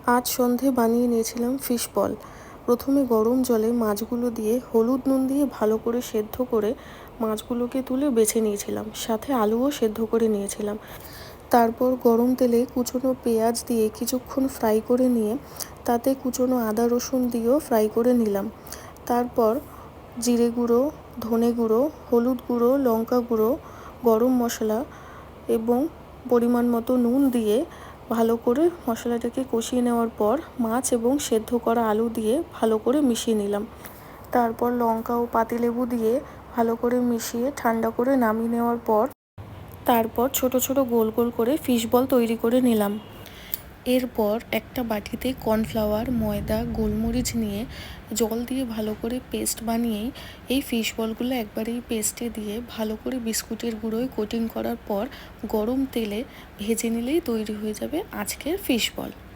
আজ সন্ধে বানিয়ে নিয়েছিলাম ফিশ বল। প্রথমে গরম জলে মাছগুলো দিয়ে হলুদ নুন দিয়ে ভালো করে সেদ্ধ করে মাছগুলোকে তুলে বেছে নিয়েছিলাম, সাথে আলুও সেদ্ধ করে নিয়েছিলাম। তারপর গরম তেলে কুচনো পেঁয়াজ দিয়ে কিছুক্ষণ ফ্রাই করে নিয়ে তাতে কুচনো আদা রসুন দিয়েও ফ্রাই করে নিলাম। তারপর জিরে গুঁড়ো, ধনে গুঁড়ো, হলুদ গুঁড়ো, লঙ্কা গুঁড়ো, গরম মশলা এবং পরিমাণ মতো নুন দিয়ে ভালো করে মশলাটাকে কষিয়ে নেওয়ার পর মাছ এবং সেদ্ধ করা আলু দিয়ে ভালো করে মিশিয়ে নিলাম। তারপর লঙ্কা ও পাতিলেবু দিয়ে ভালো করে মিশিয়ে ঠান্ডা করে নামিয়ে নেওয়ার পর তারপর ছোট ছোট গোল গোল করে ফিশ বল তৈরি করে নিলাম। এরপর একটা বাটিতে কর্নফ্লাওয়ার, ময়দা, গোলমরিচ নিয়ে জল দিয়ে ভালো করে পেস্ট বানিয়েই এই ফিশ বলগুলো একবারে এই পেস্টে দিয়ে ভালো করে বিস্কুটের গুঁড়োয় কোটিং করার পর গরম তেলে ভেজে নিলেই তৈরি হয়ে যাবে আজকের ফিশ বল।